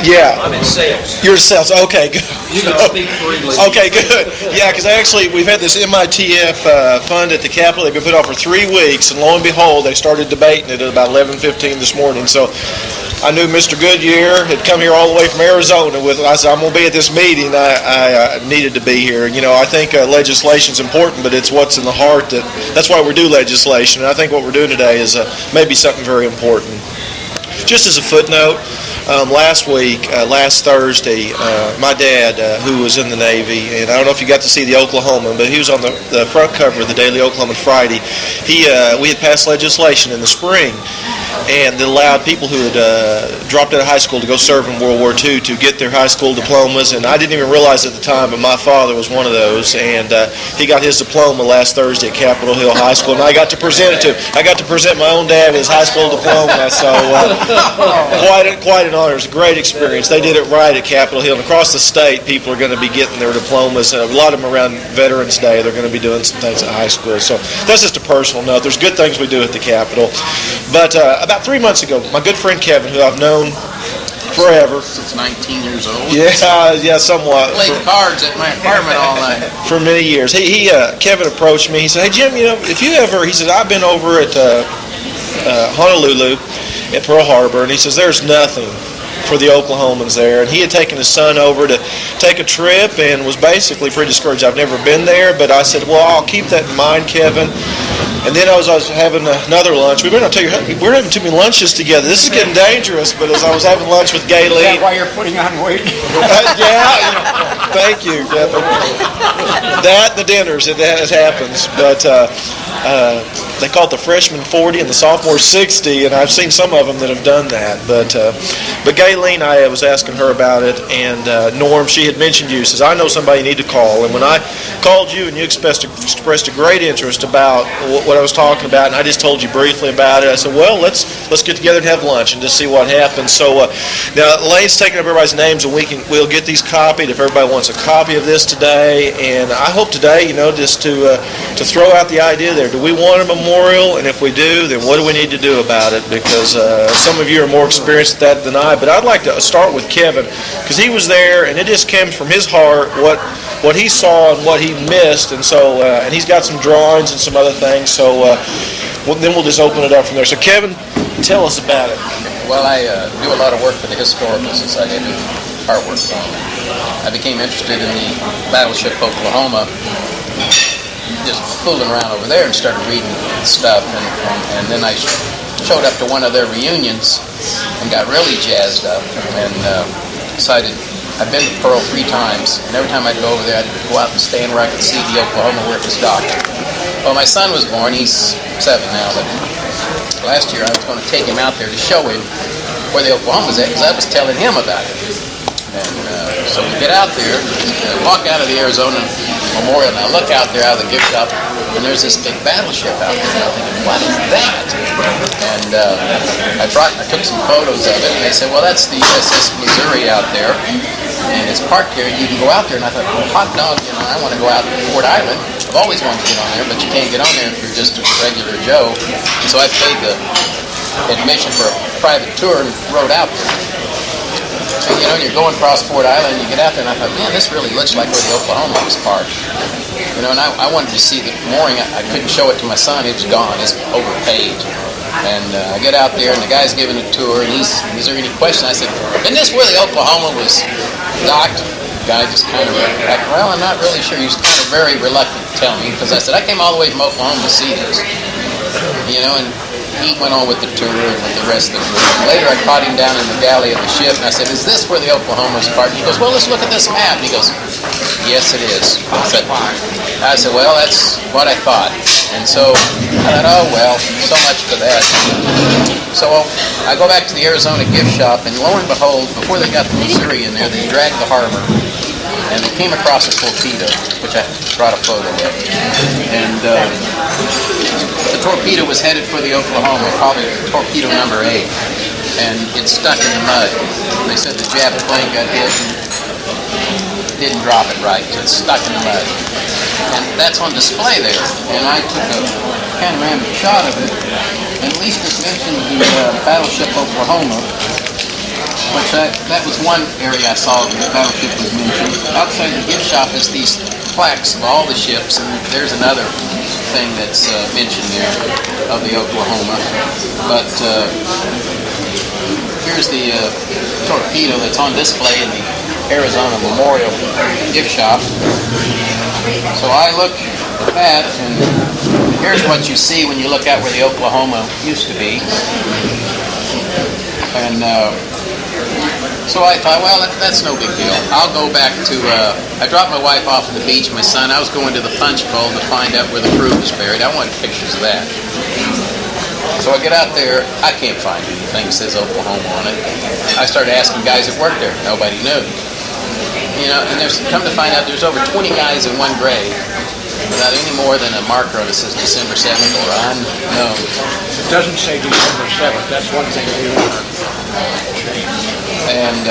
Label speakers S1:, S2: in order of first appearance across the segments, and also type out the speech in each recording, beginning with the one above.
S1: Yeah.
S2: I'm in sales.
S1: You're in sales. Okay, good.
S2: You can speak freely.
S1: Okay, good. Yeah, because we've had this MITF fund at the Capitol. They've been put off for 3 weeks, and lo and behold, they started debating it at about 11:15 this morning. So I knew Mr. Goodyear had come here all the way from Arizona with. I said, I'm going to be at this meeting. I needed to be here. I think legislation's important, but it's what's in the heart that's why we do legislation. And I think what we're doing today is maybe something very important. Just as a footnote, last Thursday, my dad, who was in the Navy, and I don't know if you got to see the Oklahoma, but he was on the front cover of the Daily Oklahoman Friday. We had passed legislation in the spring, and that allowed people who had dropped out of high school to go serve in World War II to get their high school diplomas. And I didn't even realize at the time, but my father was one of those, and he got his diploma last Thursday at Capitol Hill High School, and I got to present it to him. I got to present my own dad with his high school diploma, so quite an honor. It was a great experience. They did it right at Capitol Hill, and across the state, people are going to be getting their diplomas. A lot of them around Veterans Day, they're going to be doing some things at high school. So that's just a personal note. There's good things we do at the Capitol. But about 3 months ago, my good friend Kevin, who I've known forever.
S3: Since 19 years old?
S1: Yeah, somewhat.
S3: Played cards at my apartment all night.
S1: For many years. Kevin approached me. He said, hey, Jim, if you ever, he said, I've been over at Honolulu at Pearl Harbor, and he says, there's nothing for the Oklahomans there. And he had taken his son over to take a trip and was basically pretty discouraged. I've never been there, but I said, well, I'll keep that in mind, Kevin. And then I was having another lunch. We're having too many lunches together. This is getting dangerous, but as I was having lunch with Gayleen.
S4: Is that why you're putting on weight?
S1: Yeah, thank you. That, the dinners, it happens. But they call it the freshman 40 and the sophomore 60, and I've seen some of them that have done that. But Gayleen, I was asking her about it, and Norm, she had mentioned you. Says, I know somebody you need to call. And when I called you and you expressed a great interest about what I was talking about, and I just told you briefly about it, I said, well, let's get together and have lunch and just see what happens. So now Lane's taking up everybody's names, and we'll get these copied if everybody wants a copy of this today. And I hope today, just to throw out the idea there. Do we want a memorial? And if we do, then what do we need to do about it? Because some of you are more experienced at that than I. But I'd like to start with Kevin, because he was there, and it just came from his heart what he saw and what he missed. And so and he's got some drawings and some other things. So then we'll just open it up from there. So Kevin, tell us about it.
S3: Well, I do a lot of work for the Historical Society. I do artwork for them. I became interested in the battleship Oklahoma, just fooling around over there and started reading stuff. And then I showed up to one of their reunions and got really jazzed up and decided. I've been to Pearl 3 times, and every time I'd go over there, I'd go out and stand where I could see the Oklahoma where it was docked. Well, my son was born. He's 7 now, but last year I was going to take him out there to show him where the Oklahoma was at, because I was telling him about it. And so we get out there, walk out of the Arizona Memorial, and I look out there out of the gift shop, and there's this big battleship out there, and I'm thinking, what is that? And I took some photos of it, and they said, well, that's the USS Missouri out there, and it's parked here, and you can go out there. And I thought, well, hot dog, I want to go out to Fort Island. I've always wanted to get on there, but you can't get on there if you're just a regular Joe. And so I paid the admission for a private tour and rode out there. So, you're going across Fort Island, you get out there, and I thought, man, this really looks like where the Oklahoma was parked. And I wanted to see the mooring. I couldn't show it to my son. It was gone. It's overpaved. And I get out there, and the guy's giving a tour, and is there any question? I said, isn't this where the Oklahoma was docked? The guy just kind of like, well, I'm not really sure. He was kind of very reluctant to tell me, because I said, I came all the way from Oklahoma to see this. And he went on with the tour and with the rest of the group. And later I caught him down in the galley of the ship, and I said, is this where the Oklahoma was parked? He goes, well, let's look at this map. And he goes, yes, it is. I said, well, that's what I thought. And so I thought, oh, well, so much for that. So I go back to the Arizona gift shop, and lo and behold, before they got the Missouri in there, they dragged the harbor. And they came across a torpedo, which I brought a photo of. And the torpedo was headed for the Oklahoma, probably torpedo number 8. And it stuck in the mud. They said the Jap plane got hit and didn't drop it right, so it's stuck in the mud. And that's on display there. And I took a panoramic shot of it. And at least it mentioned the battleship Oklahoma. Which that was one area I saw the battleship was mentioned. Outside the gift shop is these plaques of all the ships, and there's another thing that's mentioned there of the Oklahoma. But here's the torpedo that's on display in the Arizona Memorial gift shop. So I look at that, and here's what you see when you look at where the Oklahoma used to be. And so I thought, well, that's no big deal. I'll go back to, I dropped my wife off at the beach, my son. I was going to the punch bowl to find out where the crew was buried. I wanted pictures of that. So I get out there, I can't find anything that says Oklahoma on it. I started asking guys that worked there. Nobody knew. You know, and there's come to find out there's over 20 guys in one grave without any more than a marker on it says December 7th or unknown.
S2: It doesn't say December 7th. That's one thing we want to change.
S3: And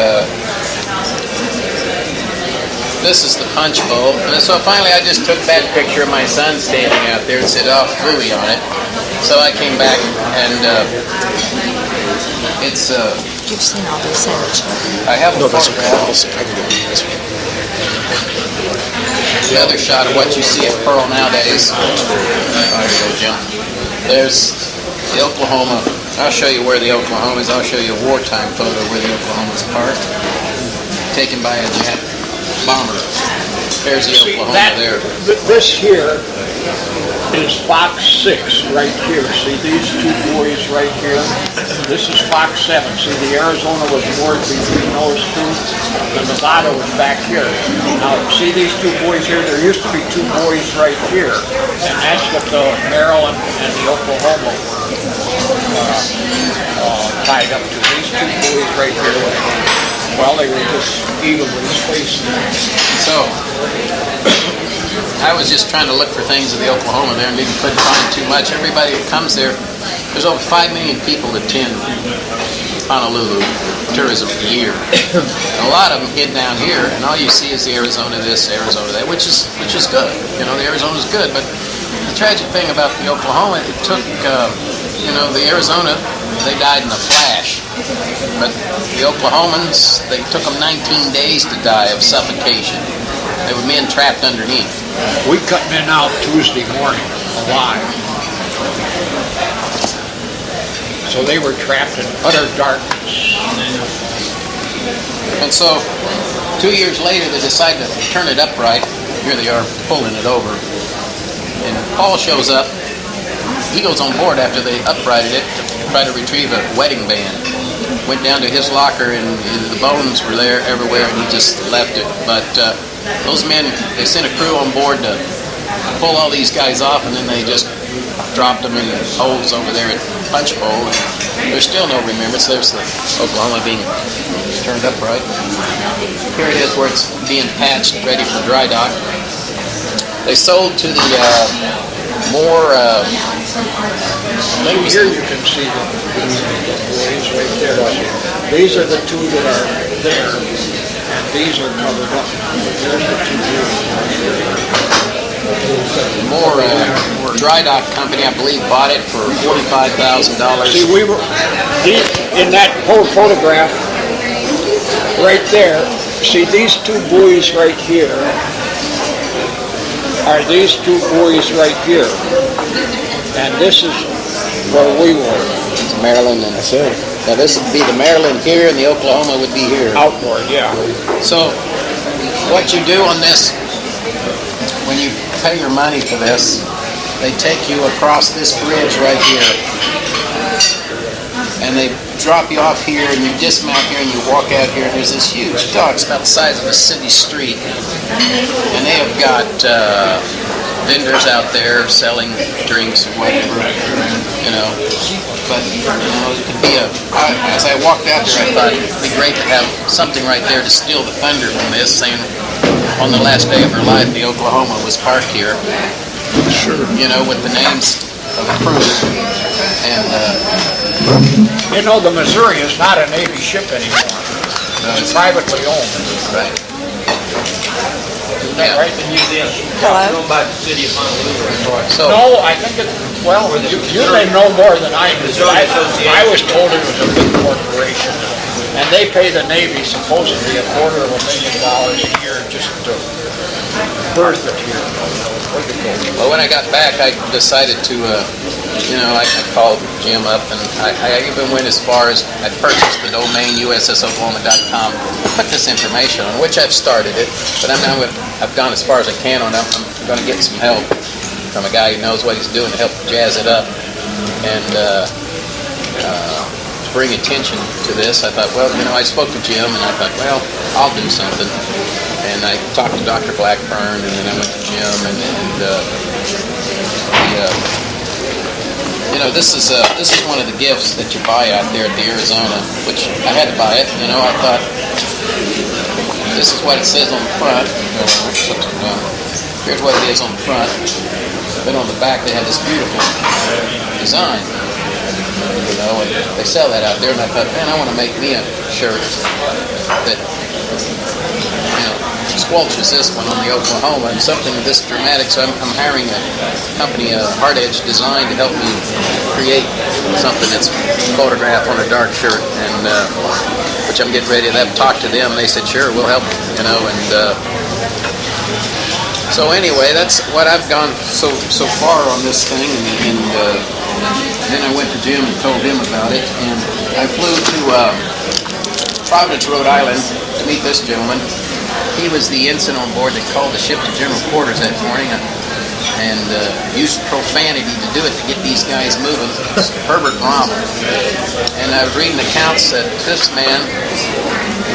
S3: this is the punch bowl. And so finally I just took that picture of my son standing out there and said, oh, Fooey on it. So I came back and it's...
S4: You've seen all those, haven't you?
S3: I have a
S1: No, that's okay.
S3: photograph.
S1: I'll see. I can do this one.
S3: The other shot of what you see at Pearl nowadays. There you go, Jim. There's the Oklahoma. I'll show you where the Oklahoma is. I'll show you a wartime photo where the Oklahoma's parked. Taken by a jet bomber. There's the Oklahoma there.
S2: This here is Fox 6 right here. See these two buoys right here? This is Fox 7. See, the Arizona was moored between those two. The Nevada was back here. Now, see these two buoys here? There used to be two buoys right here. And that's what the Maryland and the Oklahoma were tied up to. These two buoys right here. Well, they were just evenly spaced.
S3: So, I was just trying to look for things of the Oklahoma there and couldn't find too much. Everybody that comes there, there's over 5 million people that attend Honolulu tourism a year. And a lot of them hit down here, and all you see is the Arizona this, Arizona that, which is good. You know, the Arizona's good, but the tragic thing about the Oklahoma, it took, the Arizona, they died in a flash. But the Oklahomans, they took them 19 days to die of suffocation. They were men trapped underneath.
S2: We cut men out Tuesday morning, alive. So they were trapped in utter darkness.
S3: And so, 2 years later, they decided to turn it upright. Here they are, pulling it over. And Paul shows up. He goes on board after they uprighted it to try to retrieve a wedding band. Went down to his locker, and the bones were there everywhere, and he just left it. But those men, they sent a crew on board to pull all these guys off, and then they just dropped them in holes over there at Punch Bowl. And there's still no remembrance. There's the Oklahoma being turned upright. Here it is where it's being patched, ready for dry dock. They sold to the more...
S2: Here you can see the buoys right there. These are the two that are there, and these are covered up. There's the two buoys.
S3: More dry dock company, I believe, bought it for $45,000.
S2: See, in that whole photograph, right there, see these two buoys right here, are these two buoys right here. And this is where we were.
S3: It's Maryland and now this would be the Maryland here and the Oklahoma would be here.
S2: Outboard, yeah.
S3: So what you do on this, when you pay your money for this, they take you across this bridge right here. And they drop you off here and you dismount here and you walk out here and there's this huge dock. It's about the size of a city street. And they have got vendors out there selling drinks or whatever, But, it could be as I walked out there, I thought it'd be great to have something right there to steal the thunder from this, saying on the last day of her life, the Oklahoma was parked here. Sure. With the names of the crew. And,
S2: the Missouri is not a Navy ship anymore. It's privately owned.
S3: Right.
S2: Yeah. Right?
S4: Hello?
S2: By the city of Honolulu.
S3: So,
S2: No, I think you may know more than I do. I was told it was a big corporation. And they pay the Navy supposedly $250,000 a year just to berth it here.
S3: Well, when I got back, I decided to, I called Jim up, and I even went as far as I purchased the domain USSOklahoma.com. Put this information on, which I've started it, but I've gone as far as I can on it. I'm going to get some help from a guy who knows what he's doing to help jazz it up and to bring attention to this. I thought, well, I spoke to Jim, and I thought, well, I'll do something. And I talked to Dr. Blackburn, and then I went to Jim, and this is one of the gifts that you buy out there at the Arizona, which I had to buy it. I thought, this is what it says on the front. Here's what it is on the front. Then on the back, they have this beautiful design. And they sell that out there, and I thought, man, I want to make me a shirt that squelches this one on the Oklahoma, and something this dramatic. So I'm hiring a company, Hard Edge Design, to help me create something that's photographed on a dark shirt, and which I'm getting ready to talk to them. They said, sure, we'll help, and so anyway, that's what I've gone so far on this thing, and then I went to Jim and told him about it, and I flew to Providence, Rhode Island to meet this gentleman. He was the ensign on board that called the ship to general quarters that morning and used profanity to do it to get these guys moving. Herbert Rommel. And I was reading accounts that this man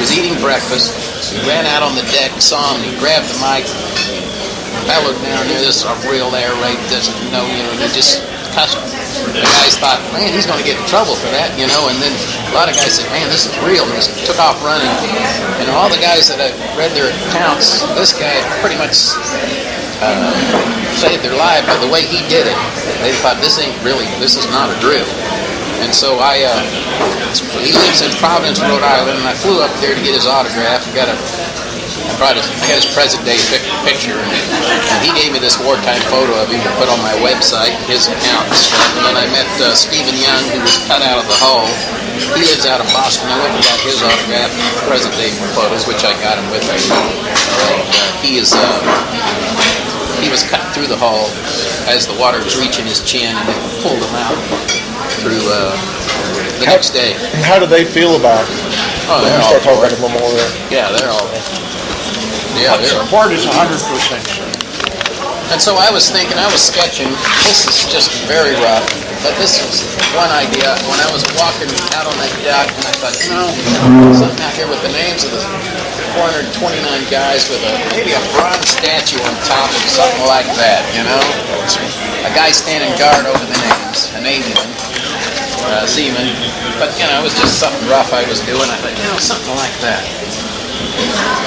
S3: was eating breakfast. He ran out on the deck, saw him, he grabbed the mic, bellowed down there, this is a real air raid, doesn't know, he just cussed. The guys thought, man, he's going to get in trouble for that, and then a lot of guys said, man, this is real, and just took off running. And all the guys that I read their accounts, this guy pretty much saved their life by the way he did it. They thought, this is not a drill. And so he lives in Providence, Rhode Island, and I flew up there to get his autograph. I got his present day picture, and he gave me this wartime photo of him to put on my website, his account and stuff. And then I met Stephen Young, who was cut out of the hull. He lives out of Boston. I went and got his autograph, present day photos, which I got him with me. He was cut through the hull as the water was reaching his chin, and they pulled him out through the next day.
S1: And how do they feel about it?
S3: Oh, they're all
S1: start talking about the memorial.
S3: Yeah, they're all. Yeah,
S2: Support is 100%.
S3: And so I was thinking, I was sketching. This is just very rough, but this was one idea. When I was walking out on that dock, and I thought, something out here with the names of the 429 guys with maybe a bronze statue on top of something like that, A guy standing guard over the names, a Navy seaman. But, it was just something rough I was doing. I thought, something like that.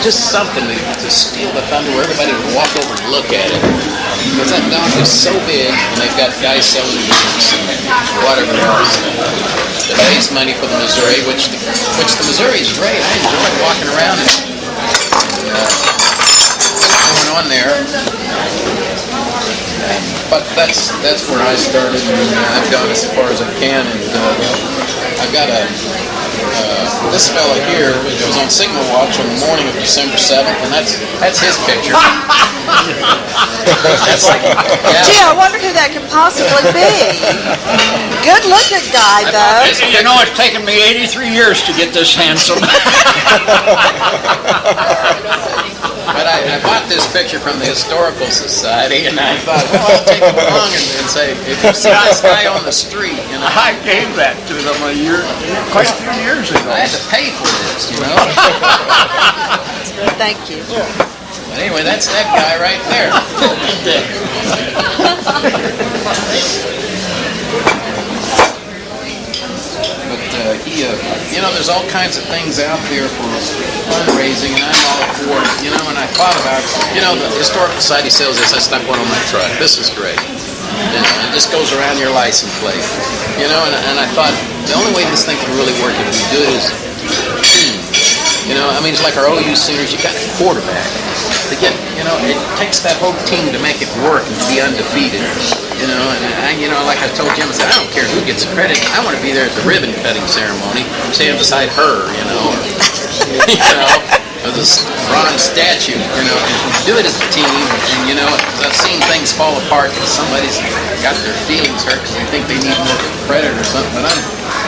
S3: Just something to steal the thunder where everybody would walk over and look at it. Because that dock is so big, and they've got guys selling drinks and whatever else. They raise money for the Missouri, which the Missouri is great. I enjoy walking around and going on there. But that's where I started, and I've gone as far as I can, and I've got this fella here was on signal watch on the morning of December 7th, and that's his picture. That's like, yeah.
S4: Gee, I wonder who that could possibly be. Good looking guy, though.
S2: It's taken me 83 years to get this handsome.
S3: But I bought this picture from the Historical Society, and I thought, well, I'll take it along and say, if you see this guy on the street,
S2: I gave that to them quite a few years ago.
S3: I had to pay for this,
S4: Thank you.
S3: But anyway, that's that guy right there. But there's all kinds of things out there for fundraising, and I'm all for it, and I thought about, the Historical Society sells this. I stuck one on my truck. This is great. And it just goes around your license plate, and I thought, the only way this thing can really work if we do it is, it's like our OU seniors, you got a quarterback. to get, it takes that whole team to make it work and to be undefeated. Like I told Jim, I said, I don't care who gets the credit. I want to be there at the ribbon cutting ceremony, stand beside her, or this bronze statue, and do it as a team. And I've seen things fall apart because somebody's got their feelings hurt because they think they need more credit or something. But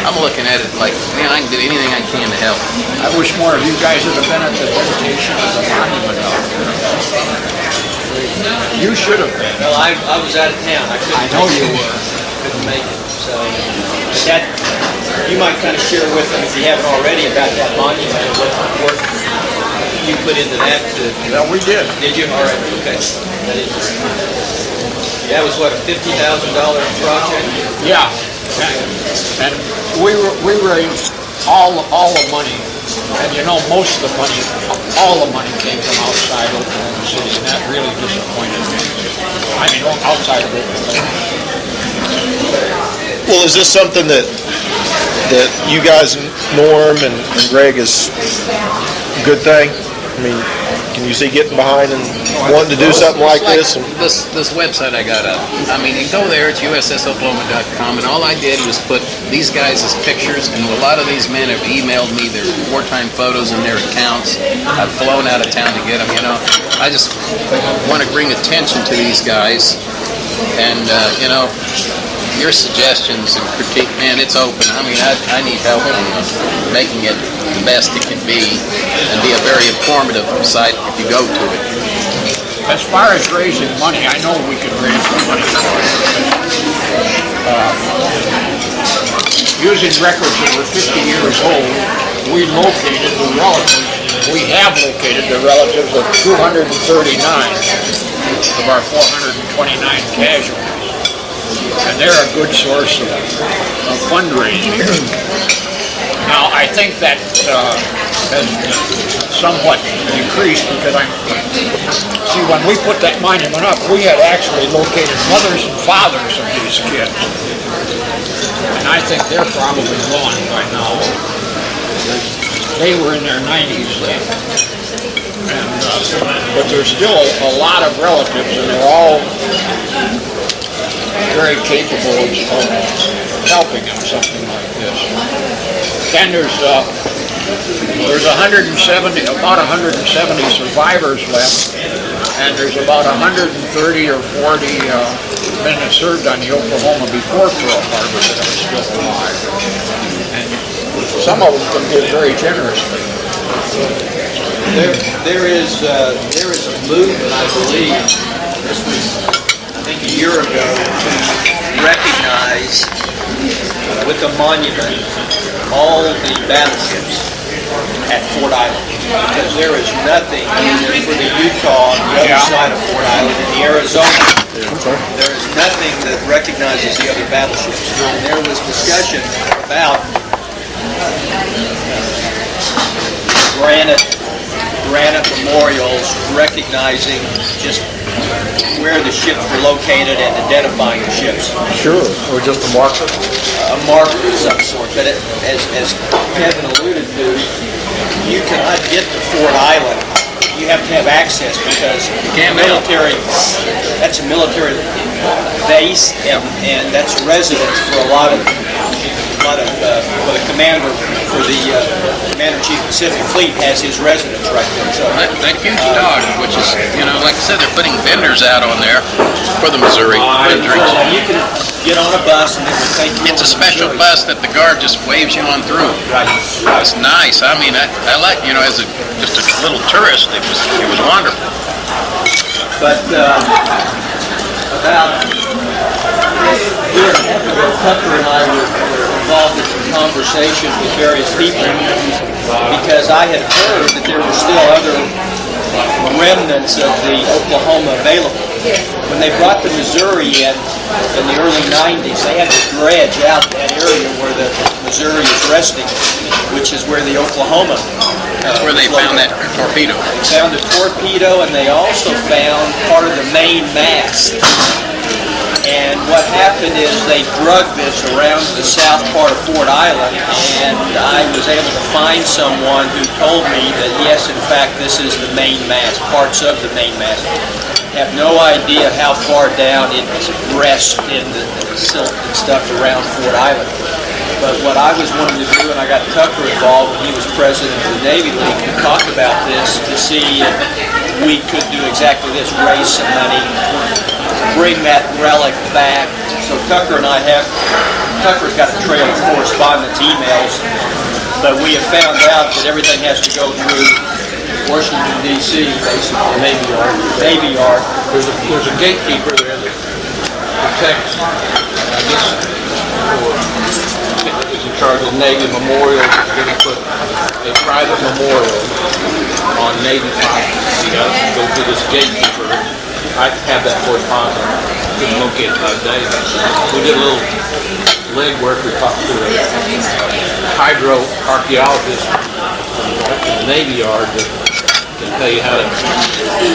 S3: I'm looking at it like, man, I can do anything I can to help.
S2: I wish more of you guys would have been at the dedication of the monument out there. You should have been.
S5: Well, I was out of town.
S2: I know you were.
S5: Couldn't make it. So that you might kind of share with them if you haven't already about that monument and what work you put into that.
S2: Well, we did.
S5: Did you? All right. Okay. That was what, a $50,000 project?
S2: Yeah. And we raised all the money. And most of the money, all the money came from outside Oklahoma City, and that really disappointed me. I mean, outside of Oklahoma.
S1: Well, is this something that you guys, Norm and Greg, is a good thing? I mean, can you see getting behind and wanting to do something like this?
S3: This website I got up. I mean, you go there, it's USSOklahoma.com, and all I did was put these guys as pictures, and a lot of these men have emailed me their wartime photos and their accounts. I've flown out of town to get them, I just want to bring attention to these guys, and, your suggestions and critique, man, it's open. I mean, I need help in making it the best it can be and be a very informative site if you go to it.
S2: As far as raising money, I know we can raise the money for it. Using records that were 50 years old, we have located the relatives of 239 of our 429 casualties. And they're a good source of fundraising. Now, I think that has somewhat decreased because when we put that monument up, we had actually located mothers and fathers of these kids. And I think they're probably gone by now. They were in their 90s then. But there's still a lot of relatives, and they're all very capable of helping in something like this. And there's about 170 survivors left, and there's about 130 or 40 men that served on the Oklahoma before Pearl Harbor that are still alive. And some of them can give very generously.
S5: There is a movement, I believe, this was I think a year ago, to recognize with a monument all the battleships at Fort Island, because there is nothing for the Utah on the other side of Fort Island in the Arizona. There is nothing that recognizes the other battleships. And there was discussion about granite memorials recognizing just where the ships were located and identifying the ships.
S1: Sure, or just a marker?
S5: A marker of some sort. But as Kevin alluded to, you cannot get to Fort Island. You have to have access because that's a military base, and that's residence for a lot of the commander for the Commander-in-Chief Pacific Fleet has his residence right there. So
S3: that huge dog, which is, like I said, they're putting vendors out on there for the Missouri.
S5: You can get on a bus and they will take you.
S3: It's a special bus that the guard just waves you on through.
S5: Right.
S3: It's nice. I mean, I like, as just a little tourist, it was wonderful.
S5: But about a year and a half ago, Tucker and I were involved in some conversations with various people because I had heard that there were still other remnants of the Oklahoma available. When they brought the Missouri in the early 90s, they had to dredge out that area where the Missouri is resting, which is where the Oklahoma
S3: That's where they found that torpedo.
S5: They found a torpedo, and they also found part of the main mast. And what happened is they drug this around the south part of Ford Island, and I was able to find someone who told me that yes, in fact, this is the main mast, parts of the main mast. Have no idea how far down it rests in the silt and stuff around Ford Island. But what I was wanting to do, and I got Tucker involved when he was president of the Navy League, to talk about this to see if we could do exactly this, raise some money, bring that relic back. So Tucker's got a trail of correspondence, emails, but we have found out that everything has to go through Washington, D.C., basically, Navy Yard.
S2: There's a gatekeeper there that protects, I guess, is in charge of Navy memorials. They're going to put a private memorial on Navy property. You got to go through this gatekeeper. I have that correspondence. Couldn't locate it today. We did a little legwork. We talked to a hydroarchaeologist from the Navy Yard that can tell you how to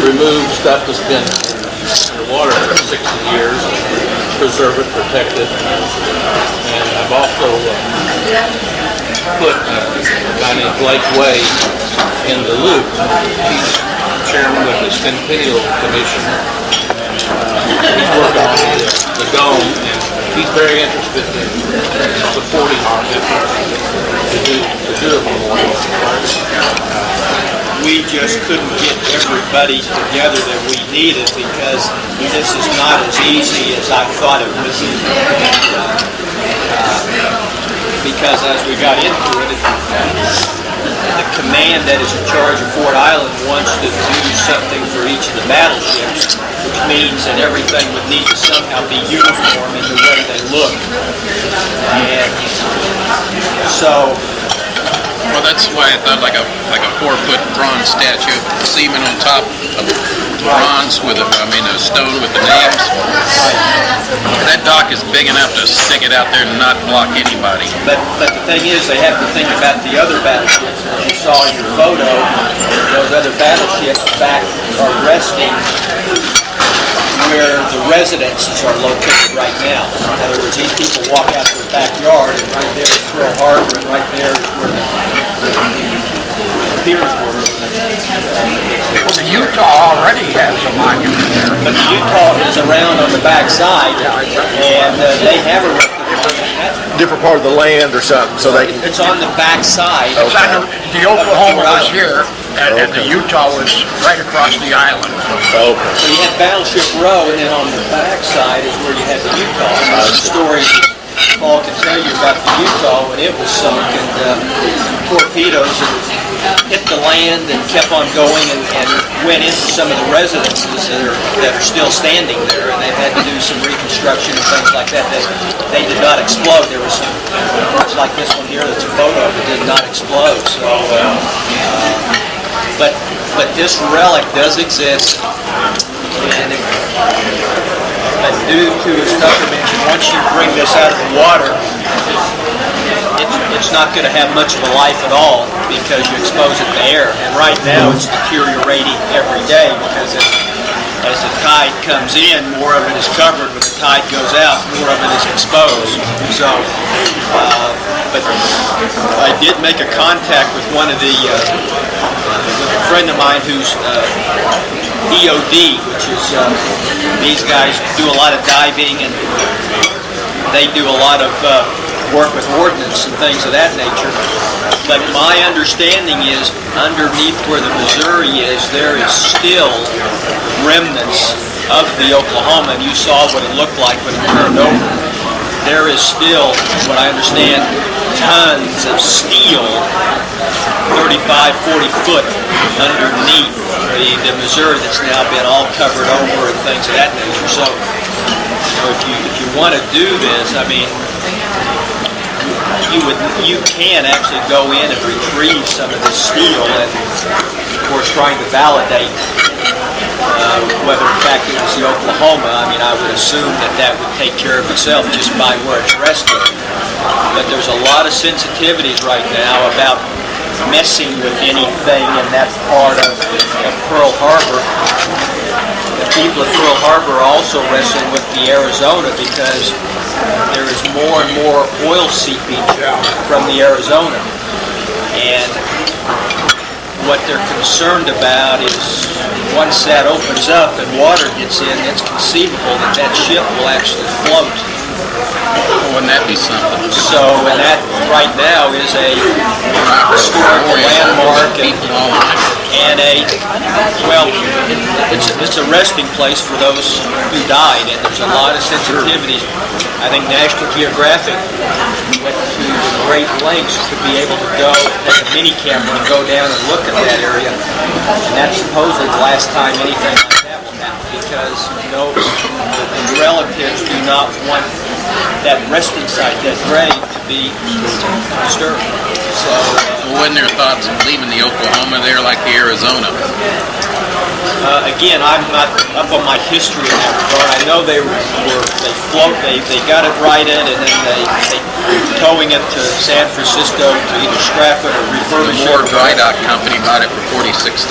S2: remove stuff that's been in the water for 60 years, preserve it, protect it. And I've also put a guy named Blake Way in the loop. He's chairman of the Centennial Commission. He's working on the dome, and he's very interested in supporting our efforts to do a memorial.
S5: We just couldn't get everybody together that we needed because this is not as easy as I thought it would be. Because as we got into it, the command that is in charge of Ford Island wants to do something for each of the battleships, which means that everything would need to somehow be uniform in the way they look. And so,
S3: Well, that's why I thought like a 4-foot bronze statue, seaman on top of bronze with a stone with the names. That dock is big enough to stick it out there and not block anybody.
S5: but the thing is, they have to think about the other battleships. As you saw in your photo, those other battleships back are resting where the residences are located right now. In other words, these people walk out to the backyard, and right there is Pearl Harbor, and right there is where the piers were.
S2: Well, the Utah already has a monument there.
S5: But the Utah is around on the backside, and they have a
S1: Different part of the land or something, so they can.
S5: it's on the backside.
S2: It's on the Oklahoma was here, and the Utah was right across the island.
S1: Okay.
S5: So you had Battleship Row, and then on the backside is where you had the Utah. And there's a story Paul can tell you about the Utah when it was sunk, and torpedoes hit the land and kept on going and went into some of the residences that are still standing there, and they've had to do some reconstruction and things like that. They did not explode. There was some, much like this one here that's a photo, that did not explode. So, but this relic does exist, and but due to, as Tucker mentioned, once you bring this out of the water, it's not going to have much of a life at all because you expose it to air. And right now it's deteriorating every day because as the tide comes in, more of it is covered. When the tide goes out, more of it is exposed. So, but I did make a contact with one of the, with a friend of mine who's EOD, which is, these guys do a lot of diving and they do a lot of work with ordnance and things of that nature. But my understanding is underneath where the Missouri is, there is still remnants of the Oklahoma, and you saw what it looked like when it turned over. There is still, what I understand, tons of steel, 35, 40 foot underneath the Missouri that's now been all covered over and things of that nature. So, if you want to do this, I mean, you can actually go in and retrieve some of this steel, and of course trying to validate whether in fact it was the Oklahoma. I mean, I would assume that would take care of itself just by where it's resting. But there's a lot of sensitivities right now about messing with anything in that part of Pearl Harbor. the people at Pearl Harbor are also wrestling with the Arizona because there is more and more oil seepage from the Arizona. And what they're concerned about is once that opens up and water gets in, it's conceivable that that ship will actually float.
S3: Wouldn't that be something?
S5: So, and that right now is a historical landmark and it's a resting place for those who died, and there's a lot of sensitivity. I think National Geographic went to great lengths to be able to go, take a mini camera and go down and look at that area, and that's supposedly the last time anything like that will happen, because the relatives do not want that resting site, that grave, to be disturbed. So,
S3: wasn't there thoughts of leaving the Oklahoma there like the Arizona?
S5: Again, I'm not up on my history in that regard. I know they float, they got it righted, and then they towing it to San Francisco to either scrap it or refurbish it.
S3: The Moore Dry Dock Company bought it for $46,000.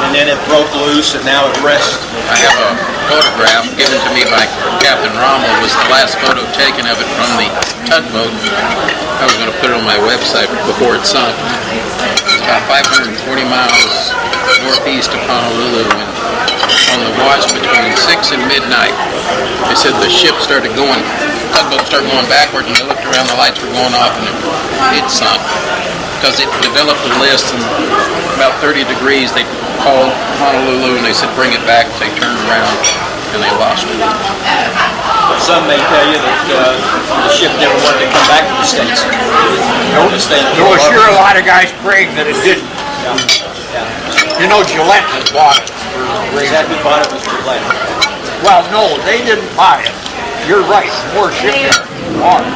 S5: And then it broke loose, and now it rests.
S3: I have a photograph given to me by Captain Rommel. It was the last photo taken of it from the tugboat. I was going to put it on my website before it sunk. It's about 540 miles northeast of Honolulu, and on the watch between 6 and midnight, they said the ship started going, tugboat started going backward, and they looked around, the lights were going off, and it sunk. Because it developed a list, and about 30 degrees, they called Honolulu, and they said, bring it back. They turned around, and they lost it.
S5: Some may tell you that the ship never wanted to come back to the States.
S2: There was sure a lot of guys praying that it didn't. You know, Gillette had bought it.
S5: Exactly, bought it was Gillette.
S2: Well, no, they didn't buy it. You're right, more shipyard bought it.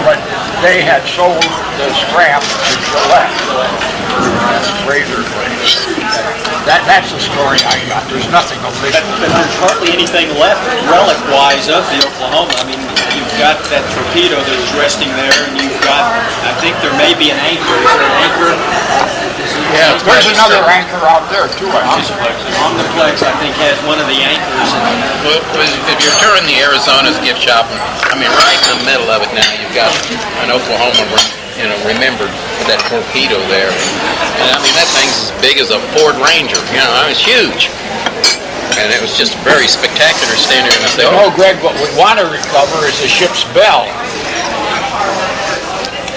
S2: But they had sold the scrap to Gillette. Razor blades. That's the story I got. There's nothing official.
S5: But there's hardly anything left relic-wise of the Oklahoma. I mean, you've got that torpedo that was resting there, and you've got, I think there may be an anchor. Is there an anchor?
S2: Yeah, there's another anchor out there too, I think.
S5: Omniplex, I think, has one of the anchors.
S3: Well, if you're touring the Arizona's gift shop, I mean, right in the middle of it now, you've got an Oklahoma, remembered with that torpedo there. And I mean, that thing's as big as a Ford Ranger. I mean, it's huge. And it was just very spectacular standing there, and I said,
S2: Greg, what we want to recover is the ship's bell.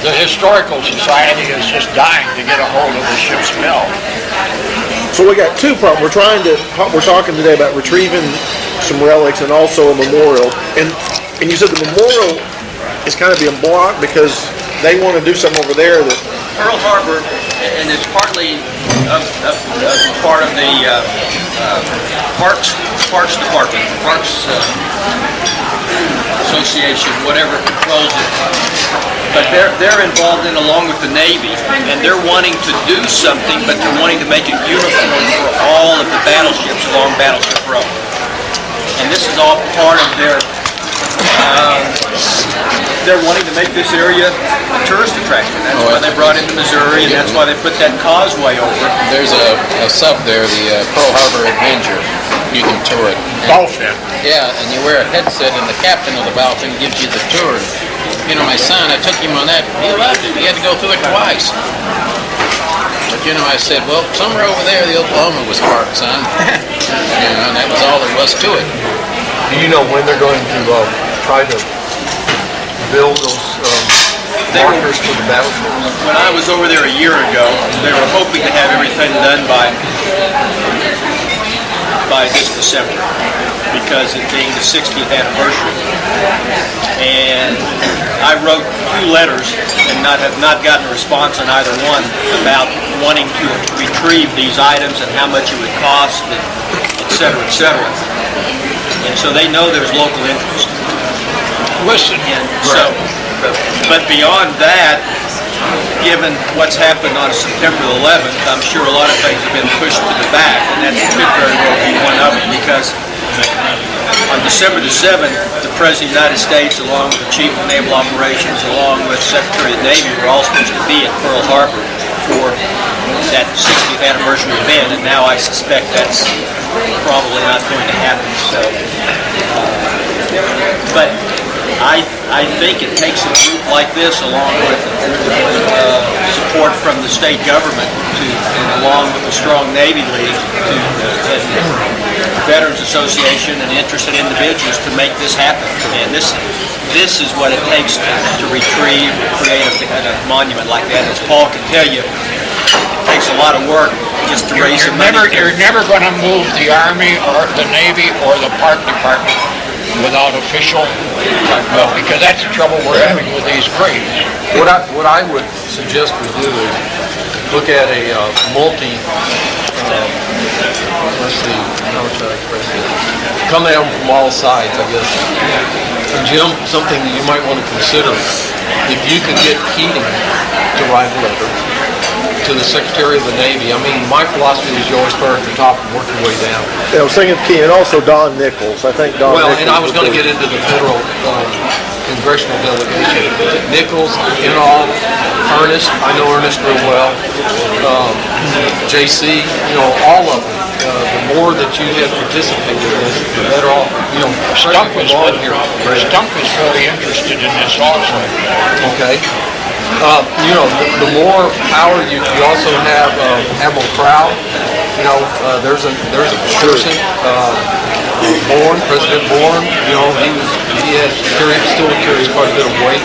S2: The Historical Society is just dying to get a hold of the ship's bell.
S1: So we got two problems. We're talking today about retrieving some relics and also a memorial. And you said the memorial is kind of being blocked because they want to do something over there that
S5: Pearl Harbor, and it's partly part of the Parks Department, Parks Association, whatever controls it. But they're involved in along with the Navy, and they're wanting to do something, but they're wanting to make it uniform for all of the battleships along Battleship Road. And this is all part of their they're wanting to make this area a tourist attraction. That's why they brought in the Missouri, and that's why they put that causeway over.
S3: there's a sub there, the Pearl Harbor Adventure. You can tour it.
S2: Dolphin.
S3: Yeah, and you wear a headset, and the captain of the Dolphin gives you the tour. My son, I took him on that. He loved it. He had to go through it twice. But I said, well, somewhere over there, the Oklahoma was parked, son. And that was all there was to it.
S6: Do you know when they're going to try to build those markers for the battleships?
S5: When I was over there a year ago, they were hoping to have everything done by this December, because it being the 60th anniversary. And I wrote 2 letters and have not gotten a response on either one about wanting to retrieve these items and how much it would cost, and et cetera, et cetera. And so they know there's local interest.
S2: Listen,
S5: And so, but beyond that, given what's happened on September 11th, I'm sure a lot of things have been pushed to the back, and that could very well be one of them, because on December the 7th, the President of the United States, along with the Chief of Naval Operations, along with Secretary of the Navy, were all supposed to be at Pearl Harbor for that 60th anniversary event, and now I suspect that's probably not going to happen. So, but I think it takes a group like this, along with support from the state government, and along with the strong Navy League, and Veterans Association, and interested individuals to make this happen. And this is what it takes to retrieve, create a monument like that. As Paul can tell you, it takes a lot of work just to raise the money.
S2: You're never going to move the Army or the Navy or the Park Department without official, because that's the trouble we're having with these graves.
S6: What I would suggest we do is look at a let's see, how should I express it? Come at them from all sides, I guess. And Jim, something that you might want to consider, if you could get Keating to write a letter to the Secretary of the Navy. I mean, my philosophy is you always start at the top and work your way down.
S1: Yeah, I was thinking Key, and also Don Nichols. I think Don
S6: Well,
S1: Nichols.
S6: and I was going to get into the federal congressional delegation. Nichols, Inall, Ernest, I know Ernest real well, JC, all of them. The more that you have participated in this, the better off,
S2: Stump is very interested in this also.
S6: Okay. The more power you also have, Admiral Crowell. There's a person, President Bourne. Still carries quite a bit of weight.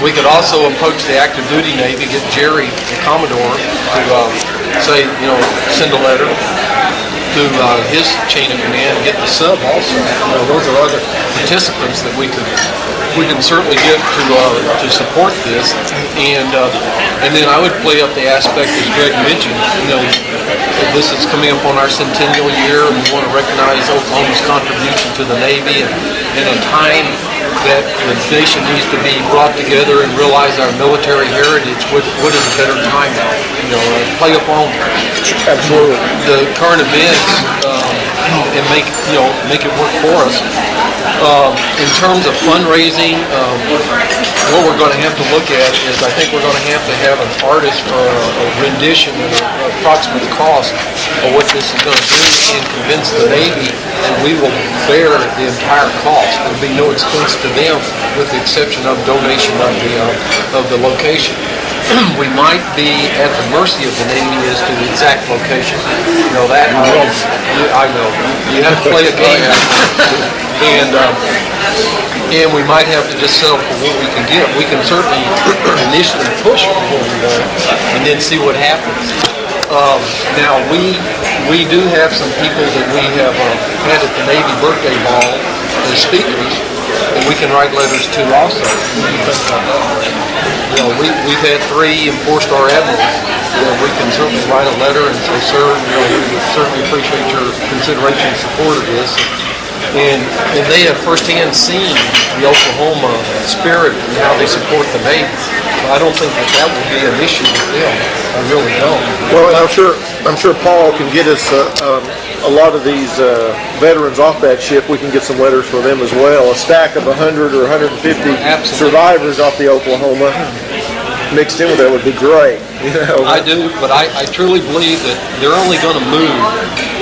S6: We could also approach the active duty Navy, get Jerry, the Commodore, to send a letter to his chain of command, get the sub also. Those are other participants that we can certainly get to support this, and then I would play up the aspect, as Greg mentioned. This is coming up on our centennial year, and we want to recognize Oklahoma's contribution to the Navy, and in a time that the nation needs to be brought together and realize our military heritage. What is a better time? Play upon absolutely the current events and make it work for us. In terms of fundraising, what we're going to have to look at is I think we're going to have an artist a rendition of the approximate cost of what this is going to do, and convince the Navy that we will bear the entire cost. There will be no expense to them, with the exception of donation of the location. We might be at the mercy of the Navy as to the exact location. That I know. You have to play a game, and we might have to just settle for what we can get. We can certainly initially push for what we want, and then see what happens. Now we do have some people that we have had at the Navy birthday ball as speakers, and we can write letters to also. What do you think about that? We've had 3 and 4-star admirals that we can certainly write a letter and say, sir, we certainly appreciate your consideration and support of this. And they have firsthand seen the Oklahoma spirit and how they support the Navy. I don't think that will be an issue with them. I really don't.
S1: Well, and I'm sure Paul can get us a lot of these veterans off that ship. We can get some letters for them as well. A stack of 100 or 150 survivors off the Oklahoma mixed in with that would be great.
S6: I do, but I truly believe that they're only going to move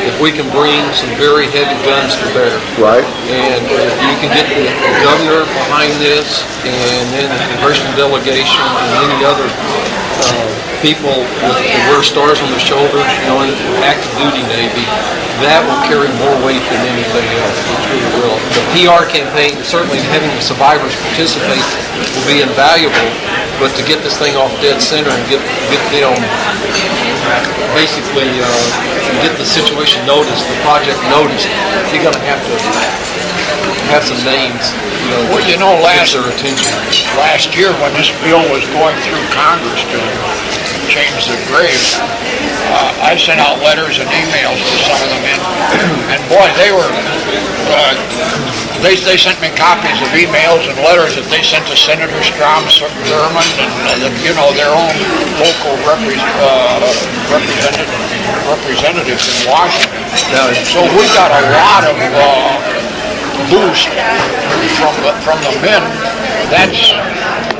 S6: if we can bring some very heavy guns to bear.
S1: Right.
S6: And if you can get the governor behind this, and then the congressional delegation and any other people that wear stars on their shoulders, in active duty Navy, that will carry more weight than anything else. It really will. The PR campaign, certainly having the survivors participate, will be invaluable. But to get this thing off dead center and get them basically get the situation noticed, the project noticed, you're going to have some names.
S2: Last year when this bill was going through Congress to change the graves, I sent out letters and emails to some of the men, and boy, they were. They sent me copies of emails and letters that they sent to Senator Strom Thurmond and their own local representatives in Washington. So we got a lot of boost from the men.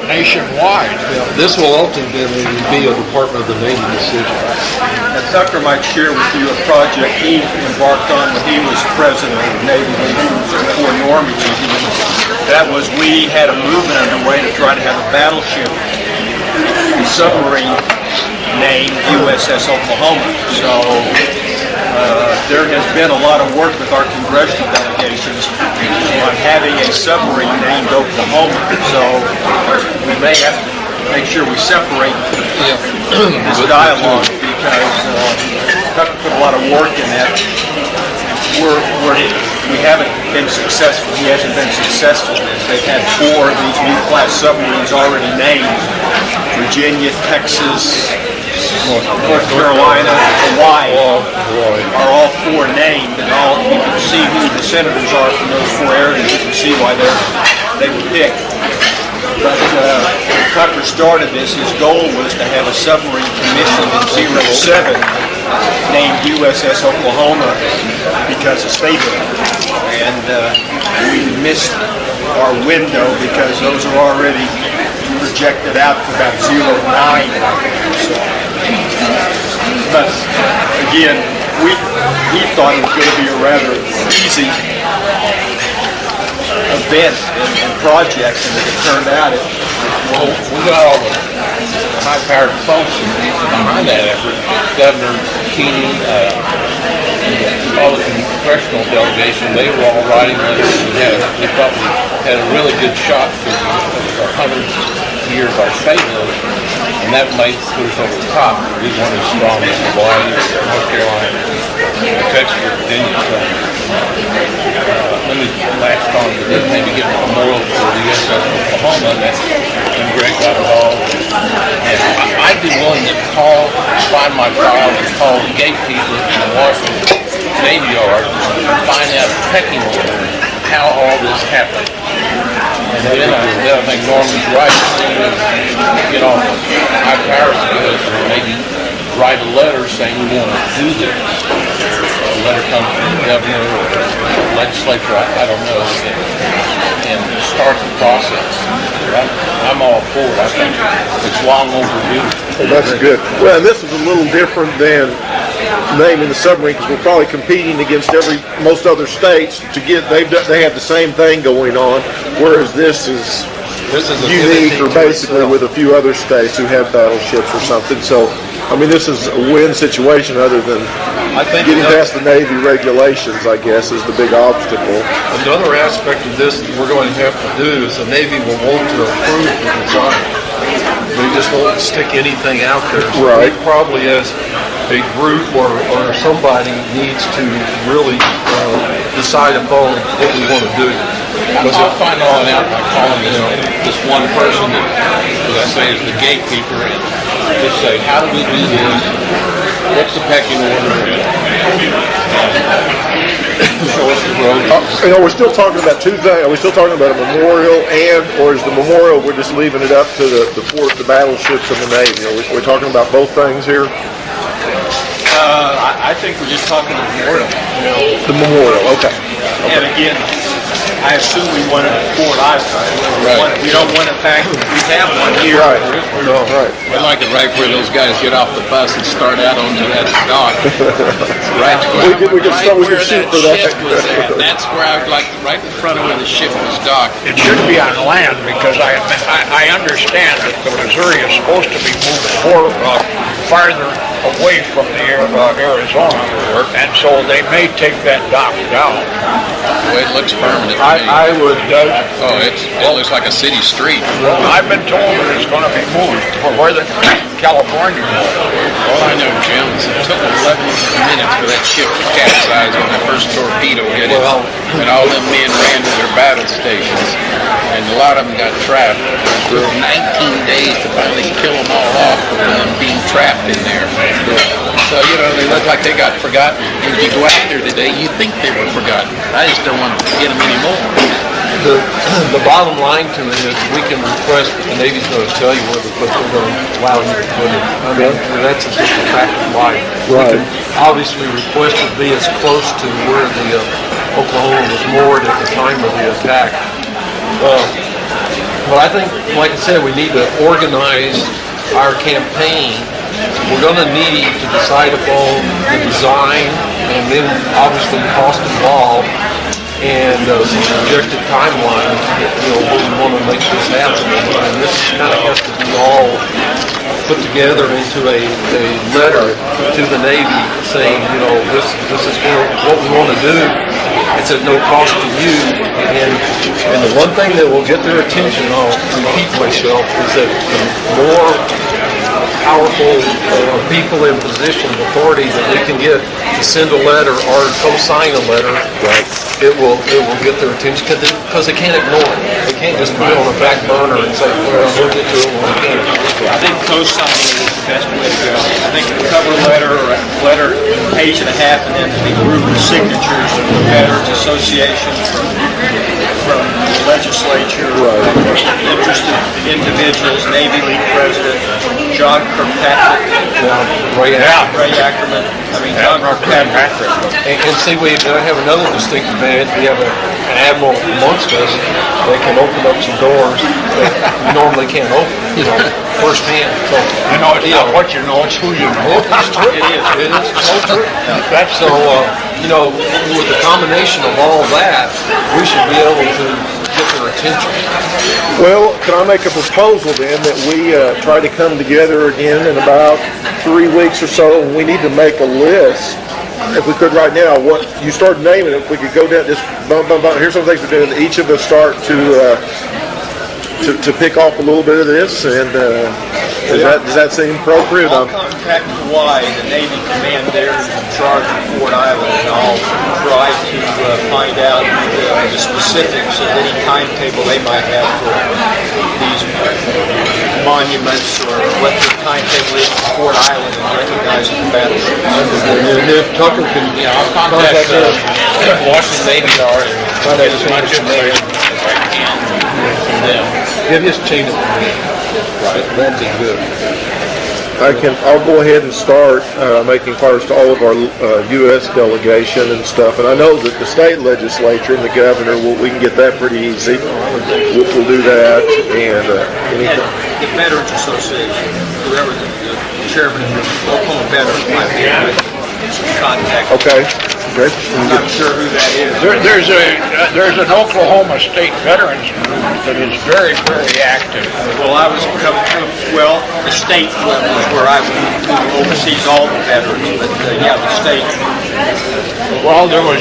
S2: nationwide.
S6: This will ultimately be a Department of the Navy decision.
S5: And Tucker might share with you a project he embarked on when he was president of the Navy before Normandy. That was, we had a movement underway to try to have a battleship, a submarine named USS Oklahoma. So there has been a lot of work with our congressional delegations on having a submarine named Oklahoma. So we may have to make sure we separate this dialogue because Tucker put a lot of work in that. We haven't been successful. He hasn't been successful. They've had 4 of these new class submarines already named. Virginia, Texas, North Carolina, Hawaii are all 4 named, and all you can see who the senators are from those 4 areas. You can see why they were picked. But when Tucker started this, his goal was to have a submarine commissioned in 07 named USS Oklahoma because of Stabler. And we missed our window because those are already projected out to about 09. So, but again, he thought it was going to be a rather easy event and project, and as it turned out,
S7: Well, we got all the high-powered folks behind that effort. Governor Keeney, all the congressional delegation, they were all writing letters. They thought we had a really good shot for the 100th year of our statehood, and that might put us over the top. We weren't as strong as Hawaii, North Carolina, Texas, Virginia. So, let me latch on to this, maybe give a memorial for the USS Oklahoma. That's when Greg got involved. And I'd be willing to find my file and call the gatekeeper in the Washington Navy Yard and find out the pecking order, how all this happened. And then I think Norman's right. Get off high powers good, or maybe write a letter saying we want to do this. A letter comes from the governor or the legislature, I don't know, and start the process. I'm all for it. I think it's long overdue.
S8: Well, that's good. Well, and this is a little different than naming the submarine because we're probably competing against most other states to get. They have the same thing going on, whereas this is unique, or basically with a few other states who have battleships or something. So, I mean, this is a win situation other than getting past the Navy regulations, I guess, is the big obstacle.
S6: Another aspect of this that we're going to have to do is the Navy will want to approve the design. They just won't stick anything out there. So
S8: Right.
S6: we probably, as a group or somebody, needs to really decide upon what we want to do.
S7: I'll find all that out by calling this one person that, as I say, is the gatekeeper, and just say, how do we do this? What's the pecking order? Show us the road.
S8: We're still talking about 2 things. Are we still talking about a memorial, or is the memorial we're just leaving it up to the battleships and the Navy? Are we talking about both things here?
S5: I think we're just talking the memorial.
S8: The memorial, okay.
S5: And again, I assume we want it at Fort Ivy. We don't want it back. We have one here.
S8: Right. No, right.
S7: I like it right where those guys get off the bus and start out onto that dock. Right
S8: We can shoot for that.
S7: Ship was at. That's where I would like, right in front of where the ship was docked.
S2: It should be on land because I understand that the Missouri is supposed to be moved farther away from the Arizona, and so they may take that dock down.
S7: The way it looks permanent to me.
S8: I would.
S7: It looks like a city street.
S2: Well, I've been told that it's going to be moved for where the California was.
S7: All I know, Jim, is it took 11 minutes for that ship to capsize when the first torpedo hit it, and all them men ran to their battle stations, and a lot of them got trapped. It took 19 days to finally kill them all off for them being trapped in there. So, they look like they got forgotten. And if you go out there today, you think they were forgotten. I just don't want to forget them anymore.
S6: The bottom line to it is we can request, but the Navy's going to tell you where they're going to allow you to put it. I mean, that's just a fact of life.
S8: Right.
S6: We can obviously request it be as close to where the Oklahoma was moored at the time of the attack. But I think, like I said, we need to organize our campaign. We're going to need to decide upon the design and then obviously the cost involved and some projected timeline, where we want to make this happen. And this kind of has to be all put together into a letter to the Navy saying, this is what we want to do. It's at no cost to you. And the one thing that will get their attention, I'll repeat myself, is that the more powerful people in position of authority that we can get to send a letter or co-sign a letter, it will get their attention because they can't ignore it. They can't just put it on the back burner and say, well, we'll get to it when we can.
S5: I think co-signing is the best way to go. I think a cover letter or a letter, page and a half, and then a group of signatures from the Veterans Association, from the legislature, interested individuals, Navy League President, John Kirkpatrick, Ray Ackerman. John Kirkpatrick.
S6: And see, we have another distinct advantage. We have an admiral amongst us that can open up some doors that we normally can't open, firsthand. So,
S2: it's not what you know, it's who you know.
S6: It is so true. So, with the combination of all that, we should be able to get their attention.
S8: Well, can I make a proposal then that we try to come together again in about 3 weeks or so, and we need to make a list, if we could right now, what you start naming it, if we could go down this, here's some things we're doing, each of us start to pick off a little bit of this, and does that seem appropriate?
S5: I'll contact Hawaii, the Navy command there in charge of Fort Island, and I'll try to find out the specifics of any timetable they might have for these monuments, or what the timetable is for Fort Island and recognizing the battleship.
S6: And if Tucker can,
S7: I'll contact Washington Navy Yard and get as much information as I can from them.
S6: give us chain of command. That'd be good.
S8: I'll go ahead and start making inquiries to all of our U.S. delegation and stuff. And I know that the state legislature and the governor, we can get that pretty easy. We'll do that. And
S5: the Veterans Association, whoever the chairman of the Oklahoma Veterans might be able to contact.
S8: Okay. Great.
S5: I'm not sure who that is.
S2: There's an Oklahoma State Veterans Group that is very, very active.
S5: Well, the state level is where I oversees all the veterans, but the state.
S2: Well, there was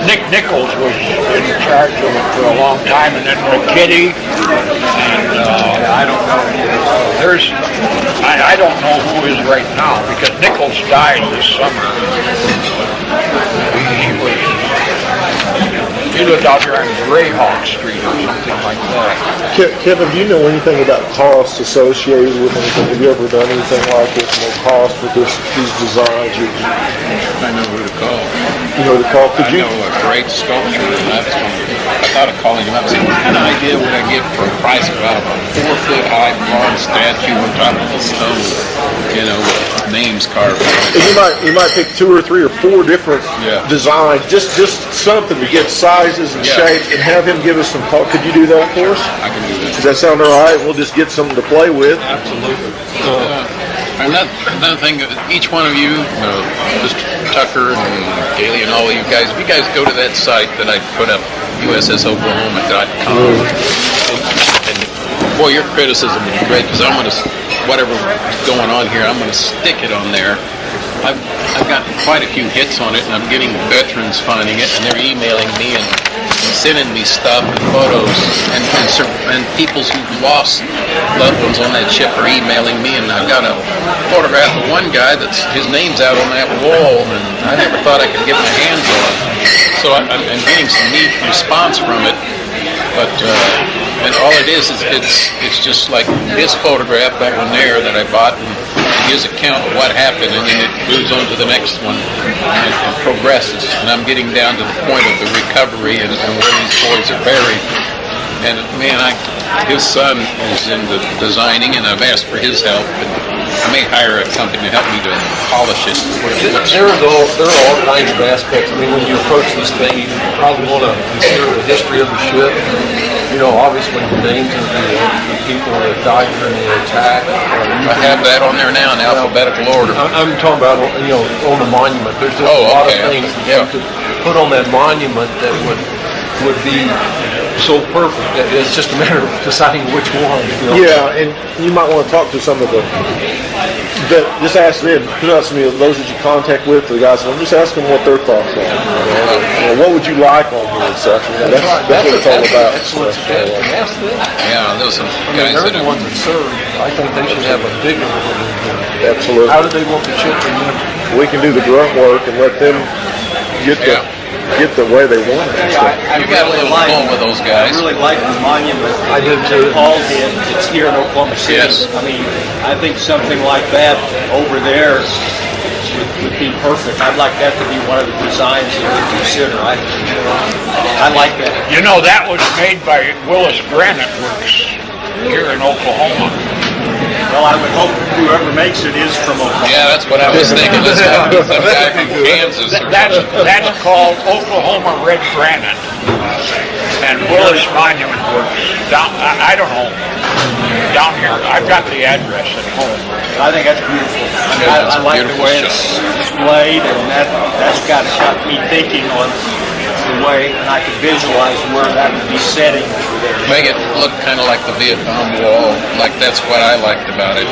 S2: Nick Nichols was in charge of it for a long time, and then McKitty, and
S5: I don't know.
S2: I don't know who is right now because Nichols died this summer. He lived out here on Greyhawk Street or something like that.
S8: Kevin, do you know anything about costs associated with anything? Have you ever done anything like this? No cost with these designs?
S7: I know who to call.
S8: You know the call?
S7: I know a great sculptor, and I thought of calling him up and saying, what kind of idea would I get for a price of about a 4-foot high bronze statue on top of a stone, with names carved on it.
S8: And you might pick 2 or 3 or 4 different designs, just something to get sizes and shapes, and have him give us some call. Could you do that for us?
S7: I can do that.
S8: Does that sound all right? We'll just get something to play with.
S7: Absolutely. Another thing, each one of you, Mr. Tucker and Gailey and all of you guys, if you guys go to that site that I put up, USSOklahoma.com, and boy, your criticism would be great, because I'm going to, whatever's going on here, I'm going to stick it on there. I've got quite a few hits on it, and I'm getting veterans finding it, and they're emailing me and sending me stuff and photos, and people who've lost loved ones on that ship are emailing me, and I've got a photograph of one guy that's his name's out on that wall, and I never thought I could get my hands on it. So I'm getting some neat response from it, but and all it is it's just like this photograph, that one there that I bought, and gives account of what happened, and then it moves on to the next one and progresses. And I'm getting down to the point of the recovery and where these boys are buried. And man, his son is into designing, and I've asked for his help. And
S3: I may hire a company to help me to polish it.
S6: There are all kinds of aspects. I mean, when you approach this thing, you probably want to consider the history of the ship. You know, obviously the names of the people that died during the attack.
S3: I have that on there now in alphabetical order.
S6: I'm talking about, you know, on the monument. There's just a lot of things that you could put on that monument that would be so perfect that it's just a matter of deciding which one. You know?
S8: Yeah, and you might want to talk to some of just ask them, put out some of those that you contact with, the guys, and just ask them what their thoughts are. You know, what would you like on here and such? You know, that's what it's all about.
S6: Excellent suggestion. Ask them.
S3: Yeah, those are
S6: I mean,
S3: guys
S6: they're
S3: that
S6: the ones that serve. I think they should have a bigger role.
S8: Absolutely.
S6: How do they want the ship remembered?
S8: We can do the grunt work and let them get the way they want it.
S3: You got a little fun with those guys.
S5: I really like the monument.
S6: I did too.
S5: Paul did. It's here in Oklahoma City.
S3: Yes.
S5: I mean, I think something like that over there would be perfect. I'd like that to be one of the designs that we consider. I like that.
S2: You know, that was made by Willis Granite Works here in Oklahoma.
S5: Well, I would hope whoever makes it is from Oklahoma.
S3: Yeah, that's what I was thinking. Let's have some guy from Kansas or something.
S2: That's called Oklahoma Red Granite. And Willis Monument Works down, I don't know, down here. I've got the address at home.
S5: I think that's beautiful.
S3: Yeah,
S5: I like the
S3: beautiful
S5: way it's displayed, and that's got me thinking on the way, and I can visualize where that would be setting for there.
S3: Make it look kind of like the Vietnam Wall. Like that's what I liked about it.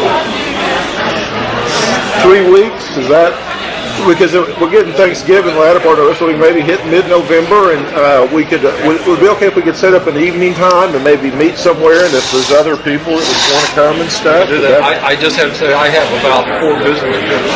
S8: 3 weeks, is that? Because we're getting Thanksgiving latter part of this week, maybe hit mid-November, and would it be okay if we could set up an evening time and maybe meet somewhere, and if there's other people that would want to come and stuff?
S6: I just have to say I have about 4 business trips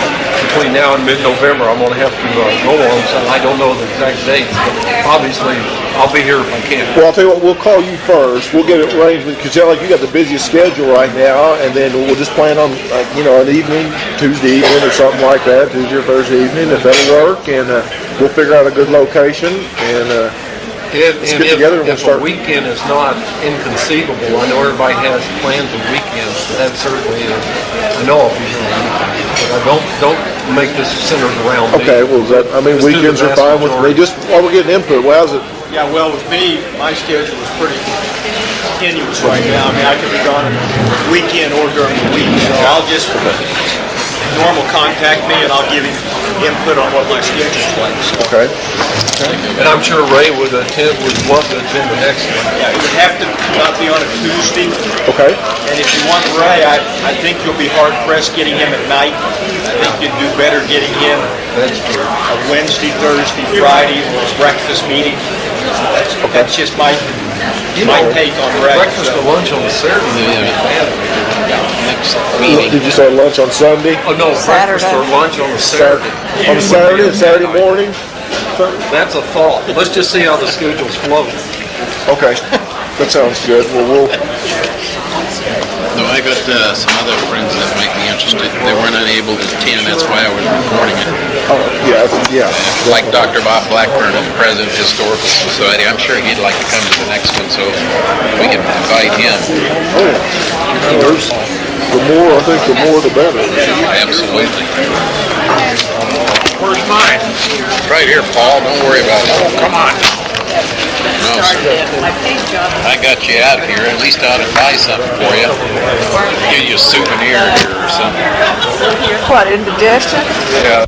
S6: between now and mid-November. I'm going to have to go on, so I don't know the exact dates, but obviously I'll be here if I can.
S8: Well, I'll tell you what, we'll call you first. We'll get it arranged because you got the busiest schedule right now, and then we'll just plan on an evening, Tuesday evening or something like that, Tuesday or Thursday evening, if that'll work, and we'll figure out a good location and let's get together and we'll
S6: if
S8: start.
S6: A weekend is not inconceivable. I know everybody has plans of weekends, but that certainly is. I know I'll be here on weekends, but don't make this centered around me.
S8: Okay, well, weekends are fine with me. Just while we're getting input, well, how's it?
S5: Yeah, well, with me, my schedule is pretty tenuous right now. I mean, I could be gone on the weekend or during the week, so I'll just normal contact me and I'll give him input on what my schedule's like. So.
S8: Okay.
S6: And I'm sure Ray would love to attend the next one.
S5: Yeah, it would have to not be on a Tuesday.
S8: Okay.
S5: And if you want Ray, I think you'll be hard pressed getting him at night. I think you'd do better getting him a Wednesday, Thursday, Friday, or a breakfast meeting. That's just my take on Ray.
S6: Breakfast or lunch on a Saturday.
S8: Did you say lunch on Sunday?
S6: Oh no, breakfast or lunch on a Saturday.
S8: On a Saturday morning?
S6: That's a thought. Let's just see how the schedules flow.
S8: Okay, that sounds good. Well,
S3: No, I got some other friends that might be interested. They weren't unable to attend. That's why I was recording it.
S8: yeah.
S3: Like Dr. Bob Blackburn, the president of the Historical Society. I'm sure he'd like to come to the next one, so we can invite him.
S8: The more the better.
S3: Absolutely.
S2: Where's mine?
S3: Right here, Paul. Don't worry about it.
S2: Oh, come on.
S3: No, sir. I got you out here. At least I ought to buy something for you. Give you a souvenir here or something.
S4: What, indigestion?
S3: Yeah.